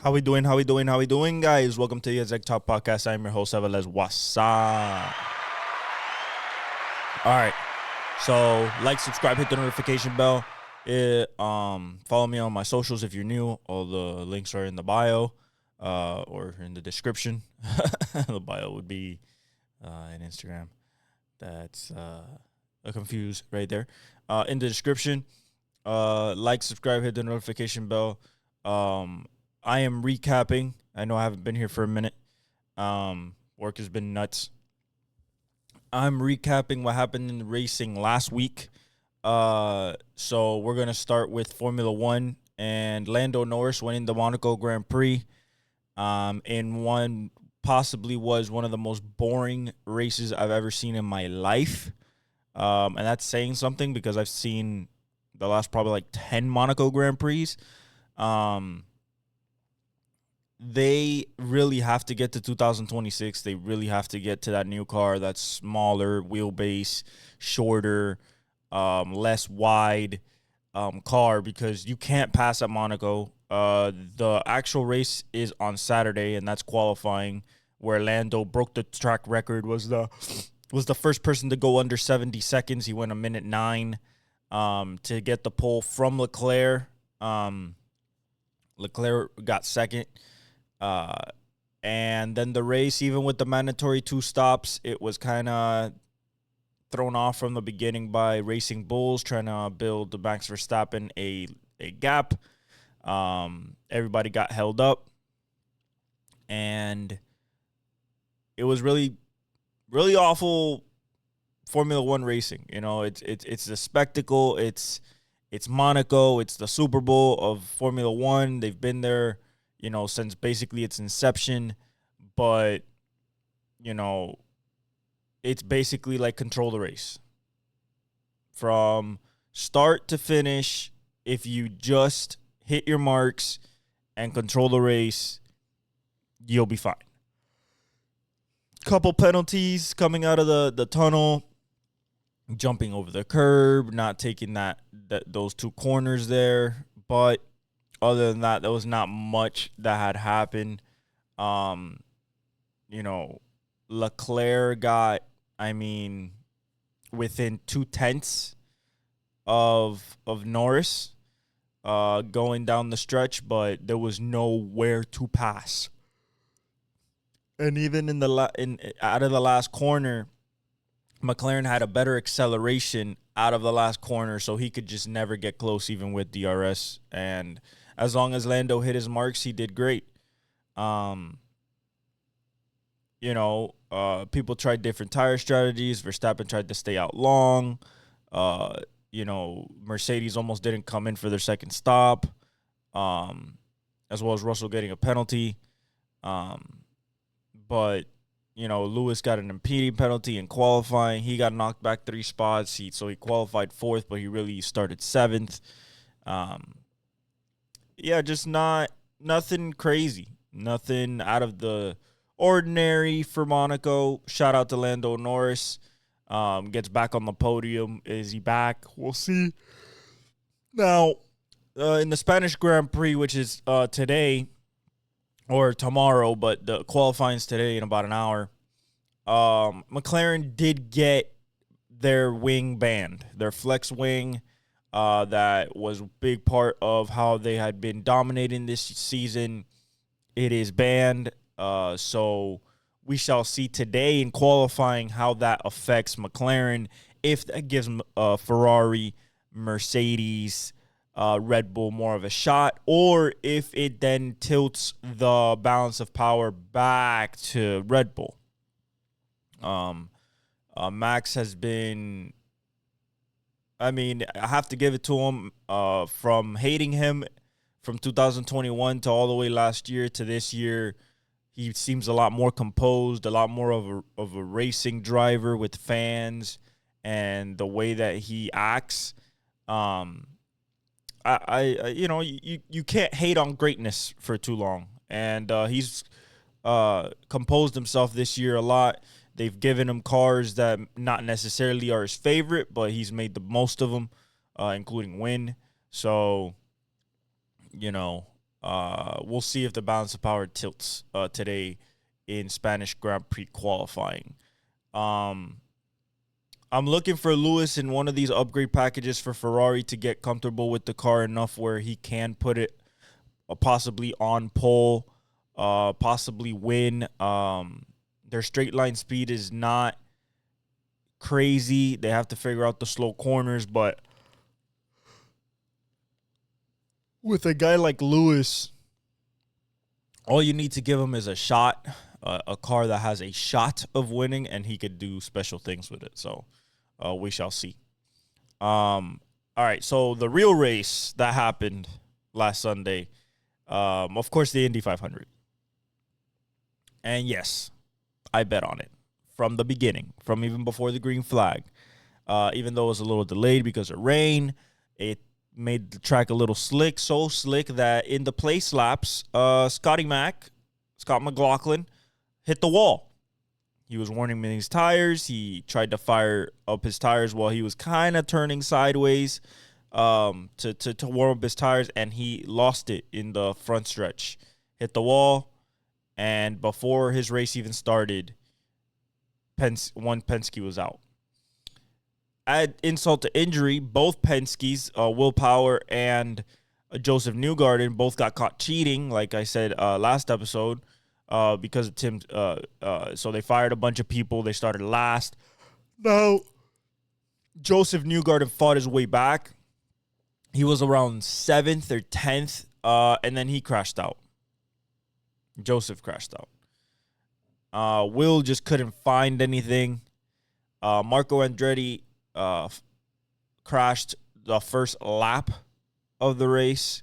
How we doing? How we doing? How we doing, guys? Welcome to the Exec Talk podcast. I'm your host, Velez. What's up? All right. So, like, subscribe, hit the notification bell. Follow me on my socials if you're new. All the links are in the bio or in the description. The bio would be in Instagram. That's confused right there. In the description, like, subscribe, hit the notification bell. I am recapping. I know I haven't been here for a minute. Work has been nuts. I'm recapping what happened in the racing last week. So we're going to start with Formula One and Lando Norris winning the Monaco Grand Prix in one possibly was one of the most boring races I've ever seen in my life. And that's saying something because I've seen the last probably like 10 Monaco Grand Prix. They really have to get to 2026. They really have to get to that new car that's smaller, wheelbase, shorter, less wide car because you can't pass at Monaco. The actual race is on Saturday, and that's qualifying, where Lando broke the track record, was the first person to go under 70 seconds. He went 1:09 to get the pole from Leclerc. Leclerc got second. And then the race, even with the mandatory 2 stops, it was kind of thrown off from the beginning by Racing Bulls trying to build the Max Verstappen a gap. Everybody got held up, and it was really, really awful Formula One racing. You know, it's a spectacle. It's Monaco. It's the Super Bowl of Formula One. They've been there, you know, since basically its inception, but, you know, it's basically like control the race. From start to finish, if you just hit your marks and control the race, you'll be fine. Couple penalties coming out of the tunnel, jumping over the curb, not taking those 2 corners there, but other than that, there was not much that had happened. You know, Leclerc got, within 2/10 of Norris going down the stretch, but there was nowhere to pass. And even out of the last corner, McLaren had a better acceleration out of the last corner, so he could just never get close, even with DRS. And as long as Lando hit his marks, he did great. People tried different tire strategies. Verstappen tried to stay out long. Mercedes almost didn't come in for their second stop, as well as Russell getting a penalty. But Lewis got an impeding penalty in qualifying. He got knocked back 3 spots. So he qualified 4th, but he really started 7th. Just nothing crazy. Nothing out of the ordinary for Monaco. Shout out to Lando Norris. Gets back on the podium. Is he back? We'll see. Now, in the Spanish Grand Prix, which is today or tomorrow, but the qualifying's today in about an hour, McLaren did get their wing banned, their flex wing. That was a big part of how they had been dominating this season. It is banned. So we shall see today in qualifying how that affects McLaren, if that gives Ferrari, Mercedes, Red Bull more of a shot, or if it then tilts the balance of power back to Red Bull. Max has been, I have to give it to him, from hating him from 2021 to all the way last year to this year. He seems a lot more composed, a lot more of a racing driver with fans, and the way that he acts. You can't hate on greatness for too long, and he's composed himself this year a lot. They've given him cars that not necessarily are his favorite, but he's made the most of them, including win. So, We'll see if the balance of power tilts today in Spanish Grand Prix qualifying. I'm looking for Lewis in one of these upgrade packages for Ferrari to get comfortable with the car enough where he can put it possibly on pole, possibly win. Their straight line speed is not crazy. They have to figure out the slow corners, but with a guy like Lewis, all you need to give him is a shot, a car that has a shot of winning, and he could do special things with it. So we shall see. All right, so the real race that happened last Sunday, of course, the Indy 500. And yes, I bet on it from the beginning, from even before the green flag. Even though it was a little delayed because of rain, it made the track a little slick, so slick that in the place laps, Scott McLaughlin, hit the wall. He was warming his tires. He tried to fire up his tires while he was kind of turning sideways to warm up his tires, and he lost it in the front stretch. Hit the wall, and before his race even started, Penske was out. Add insult to injury, both Penske's, Will Power and Joseph Newgarden, both got caught cheating, like I said last episode, because of Tim. So they fired a bunch of people. They started last. Now, Joseph Newgarden fought his way back. He was around 7th or 10th, and then he crashed out. Joseph crashed out. Will just couldn't find anything. Marco Andretti crashed the first lap of the race.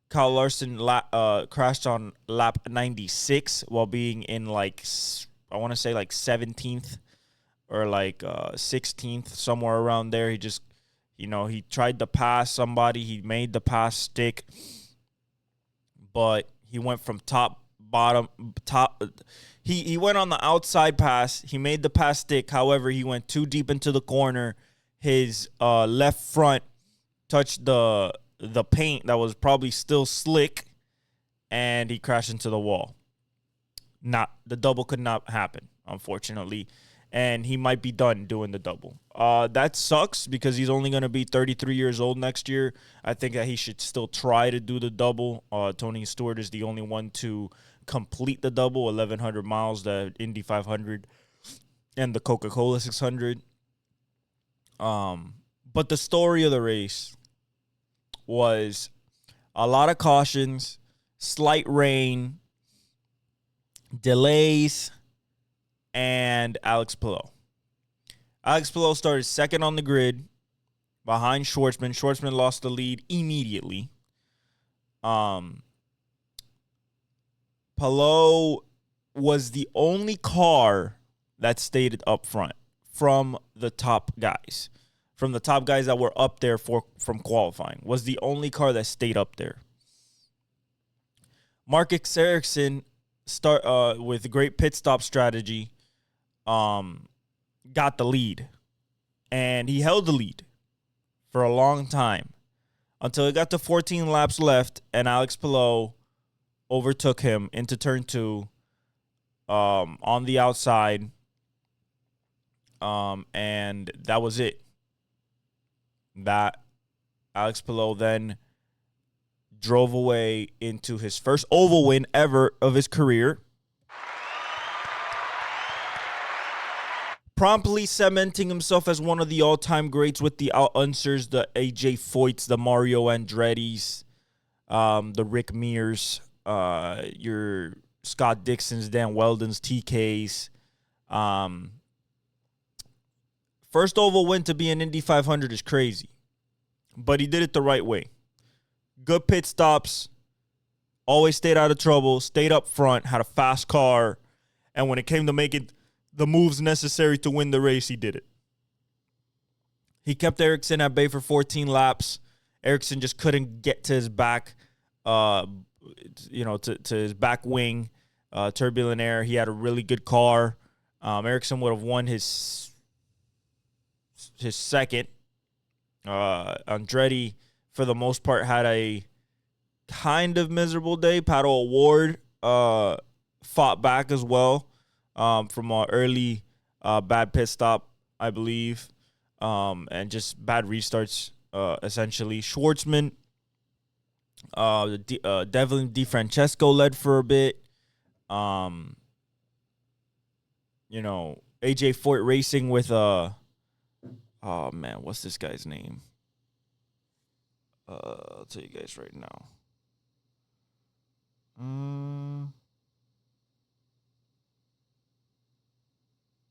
Kyle Larson crashed on lap 96 while being in I want to say 17th or 16th, somewhere around there. He just, he tried to pass somebody. He made the pass stick, but he went from top. He went on the outside pass. He made the pass stick. However, he went too deep into the corner. His left front touched the paint that was probably still slick, and he crashed into the wall. The double could not happen, unfortunately, and he might be done doing the double. That sucks because he's only going to be 33 years old next year. I think that he should still try to do the double. Tony Stewart is the only one to complete the double, 1,100 miles, the Indy 500 and the Coca-Cola 600. But the story of the race was a lot of cautions, slight rain, delays, and Alex Palou. Alex Palou started second on the grid behind Schwartzman. Schwartzman lost the lead immediately. Palou was the only car that stayed up front from the top guys. From the top guys that were up there from qualifying. Was the only car that stayed up there. Marcus Ericsson with great pit stop strategy got the lead. And he held the lead for a long time until it got to 14 laps left and Alex Palou overtook him into turn 2 on the outside. And that was it. That Alex Palou then drove away into his first oval win ever of his career. Promptly cementing himself as one of the all-time greats with the Al-Unsers, the AJ Foyts, the Mario Andretti's, the Rick Mears, your Scott Dixon's, Dan Weldon's, TK's. First oval win to be an Indy 500 is crazy, but he did it the right way. Good pit stops, always stayed out of trouble, stayed up front, had a fast car, and when it came to making the moves necessary to win the race, he did it. He kept Ericsson at bay for 14 laps. Ericsson just couldn't get to his back, to his back wing, turbulent air. He had a really good car. Ericsson would have won his second. Andretti, for the most part, had a kind of miserable day. Pato O'Ward fought back as well from an early bad pit stop, I believe, and just bad restarts, essentially. Schwartzman, Devlin DeFrancesco led for a bit. AJ Foyt Racing with oh man, what's this guy's name? I'll tell you guys right now.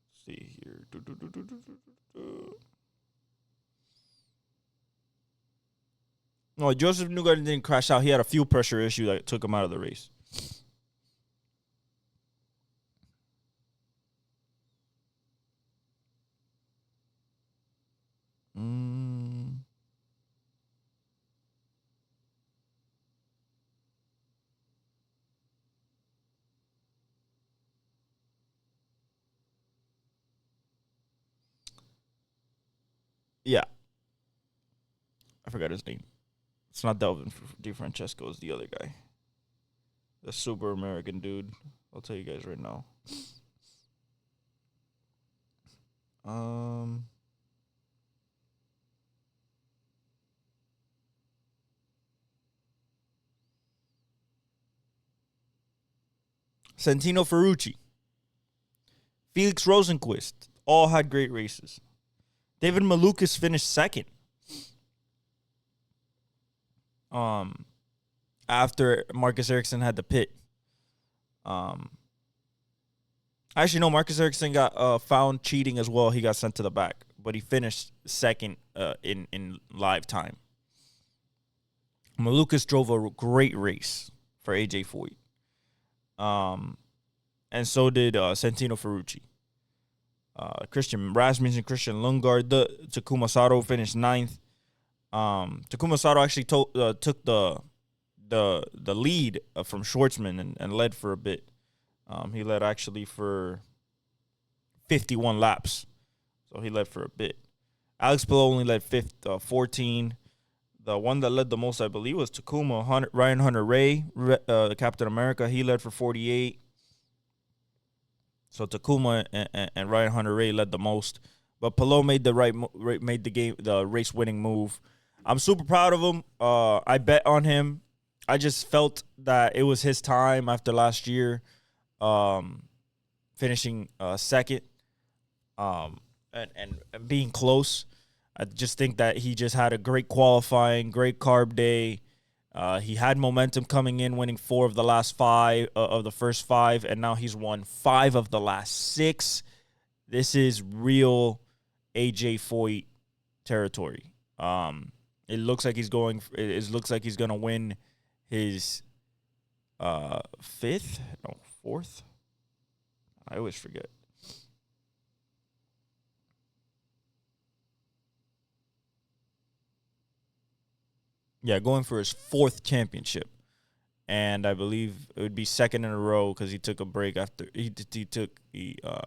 Let's see here. No, Joseph Newgarden didn't crash out. He had a fuel pressure issue that took him out of the race. Yeah. I forgot his name. It's not Delvin DeFrancesco. It's the other guy. The super American dude. I'll tell you guys right now. Santino Ferrucci. Felix Rosenquist. All had great races. David Malukas finished second. After Marcus Ericsson had the pit. Actually, no, Marcus Ericsson got found cheating as well. He got sent to the back, but he finished second in live time. Malukas drove a great race for AJ Foyt. And so did Santino Ferrucci. Christian Rasmussen, Christian Lundgaard, Takuma Sato finished ninth. Takuma Sato actually took the lead from Schwartzman and led for a bit. He led actually for 51 laps, so he led for a bit. Alex Palou only led 14. The one that led the most, I believe, was Takuma. Ryan Hunter-Reay, the Captain America, he led for 48. So Takuma and Ryan Hunter-Reay led the most, but Palou made the race winning move. I'm super proud of him. I bet on him. I just felt that it was his time after last year, finishing second, and being close. I just think that he just had a great qualifying, great carb day. He had momentum coming in, winning 4 of the last 5 of the first 5, and now he's won 5 of the last 6. This is real AJ Foyt territory. It looks like he's going. It looks like he's going to win his 4th. I always forget. Yeah, going for his 4th championship, and I believe it would be 2nd in a row because he took a break after he took. I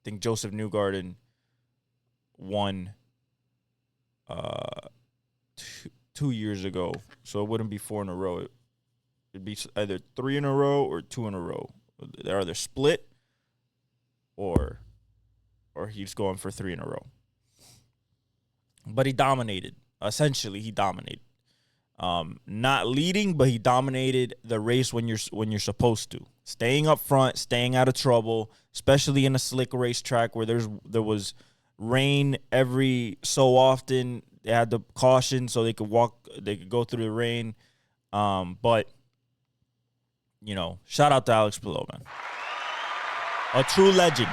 think Joseph Newgarden won 2 years ago, so it wouldn't be 4 in a row. It'd be either 3 in a row or 2 in a row. They're either split or he's going for 3 in a row. But he dominated. Essentially, he dominated. Not leading, but he dominated the race when you're supposed to. Staying up front, staying out of trouble, especially in a slick racetrack where there was rain every so often. They had the caution so they could go through the rain. But shout out to Alex Palou, man. A true legend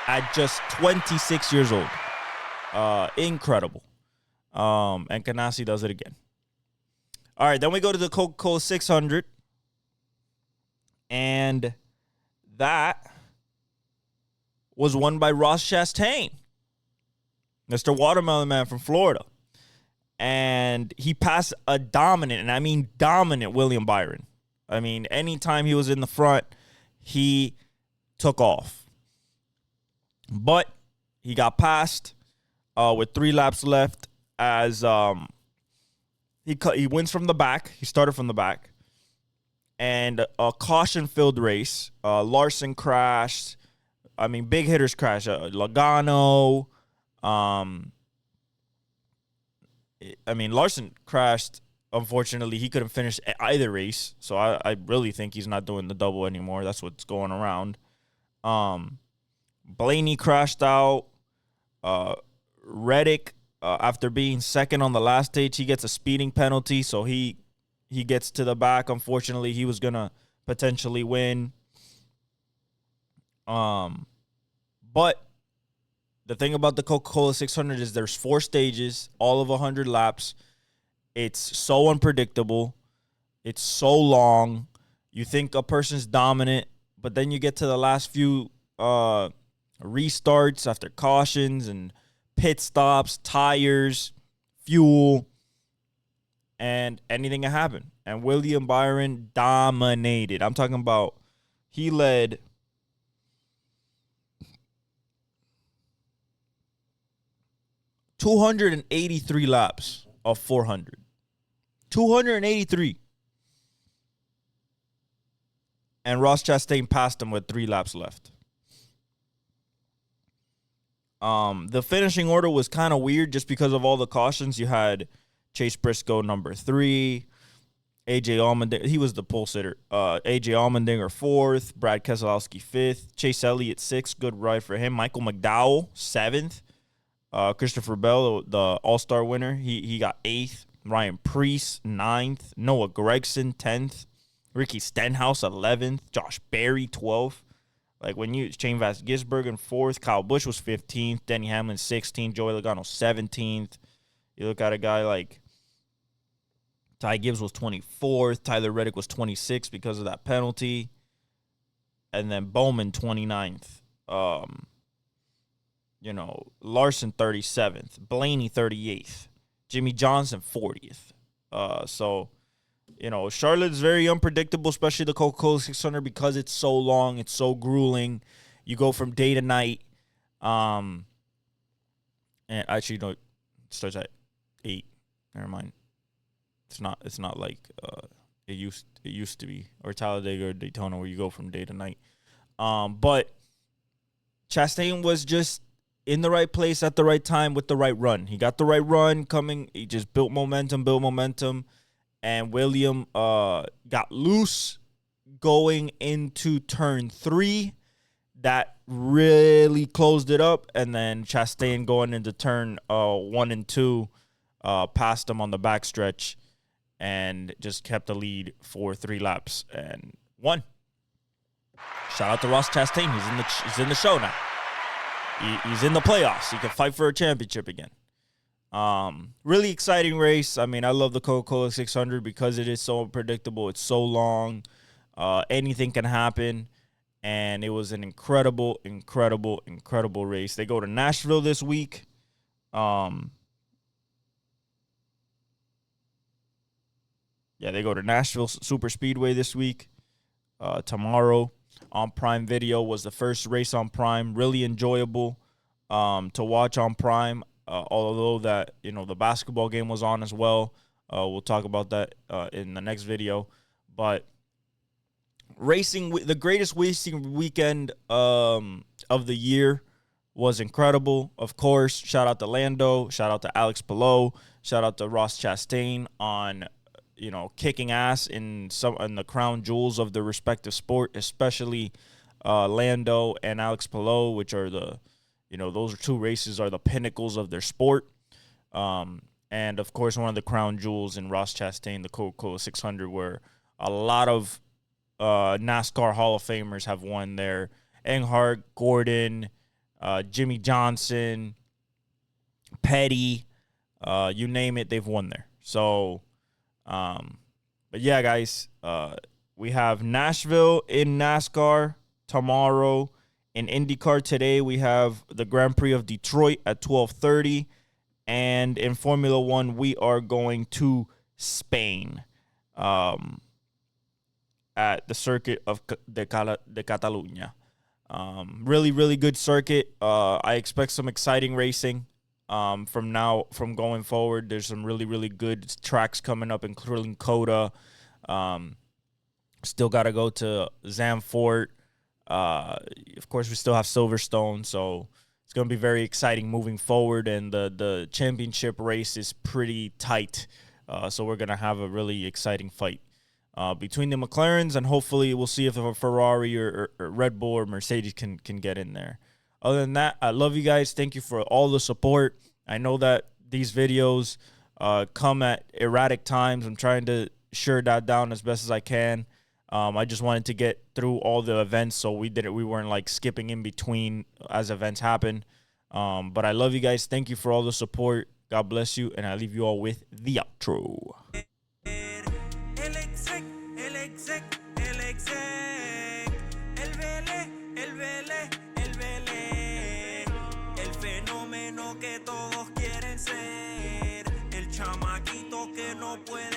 at just 26 years old. Incredible. And Ganassi does it again. All right, then we go to the Coca-Cola 600. And that was won by Ross Chastain, Mr. Watermelon Man from Florida. And he passed a dominant, and I mean dominant, William Byron. I mean, anytime he was in the front, he took off. But he got passed with 3 laps left as He wins from the back. He started from the back. And a caution-filled race. Larson crashed. I mean, big hitters crashed. Logano. Larson crashed. Unfortunately, he couldn't finish either race. So I really think he's not doing the double anymore. That's what's going around. Blaney crashed out. Reddick, after being second on the last stage, he gets a speeding penalty. So he gets to the back. Unfortunately, he was going to potentially win. But the thing about the Coca-Cola 600 is there's 4 stages, all of 100 laps. It's so unpredictable. It's so long. You think a person's dominant, but then you get to the last few restarts after cautions and pit stops, tires, fuel, and anything can happen. And William Byron dominated. I'm talking about he led 283 laps of 400. 283. And Ross Chastain passed him with 3 laps left. The finishing order was kind of weird just because of all the cautions. You had Chase Briscoe number 3, AJ Allmendinger, he was the pole sitter. AJ Allmendinger 4th, Brad Keselowski 5th, Chase Elliott 6th, good ride for him. Michael McDowell 7th, Christopher Bell, the All-Star winner, he got 8th. Ryan Preece 9th, Noah Gragson 10th, Ricky Stenhouse 11th, Josh Berry 12th. Like when Shane Vaz Gisbergen 4th, Kyle Busch was 15th, Denny Hamlin 16th, Joey Logano 17th. You look at a guy like Ty Gibbs was 24th, Tyler Reddick was 26th because of that penalty, and then Bowman 29th. Larson 37th, Blaney 38th, Jimmy Johnson 40th. Charlotte's very unpredictable, especially the Coca-Cola 600 because it's so long, it's so grueling. You go from day to night. And actually, no, it starts at 8. Never mind. It's not like it used to be, or Talladega or Daytona where you go from day to night. But Chastain was just in the right place at the right time with the right run. He got the right run coming. He just built momentum. And William got loose going into turn 3. That really closed it up. And then Chastain going into turn 1 and 2 passed him on the backstretch and just kept the lead for 3 laps and won. Shout out to Ross Chastain. He's in the show now. He's in the playoffs. He can fight for a championship again. Really exciting race. I mean, I love the Coca-Cola 600 because it is so unpredictable. It's so long. Anything can happen. And it was an incredible race. They go to Nashville this week. They go to Nashville Super Speedway this week. Tomorrow on Prime Video was the first race on Prime. Really enjoyable to watch on Prime. Although that, the basketball game was on as well. We'll talk about that in the next video. But the greatest racing weekend of the year was incredible. Of course, shout out to Lando. Shout out to Alex Palou. Shout out to Ross Chastain on, kicking ass in the crown jewels of the respective sport, especially Lando and Alex Palou, which are those 2 races are the pinnacles of their sport. And, of course, one of the crown jewels in Ross Chastain, the Coca-Cola 600, where a lot of NASCAR Hall of Famers have won there. Earnhardt, Gordon, Jimmy Johnson, Petty, you name it, they've won there. So, but yeah, guys, we have Nashville in NASCAR tomorrow. In IndyCar today, we have the Grand Prix of Detroit at 12:30. And in Formula One, we are going to Spain at the circuit of de Catalunya. Really, really good circuit. I expect some exciting racing. from going forward. There's some really, really good tracks coming up, including Coda. Still got to go to Zandvoort. Of course, we still have Silverstone, so it's going to be very exciting moving forward, and the championship race is pretty tight, so we're going to have a really exciting fight between the McLarens, and hopefully we'll see if a Ferrari or Red Bull or Mercedes can get in there. Other than that, I love you guys. Thank you for all the support. I know that these videos come at erratic times. I'm trying to share that down as best as I can. I just wanted to get through all the events, so we weren't like skipping in between as events happen. But I love you guys. Thank you for all the support. God bless you, and I leave you all with the outro. Que todos quieren ser el chamaquito que no puede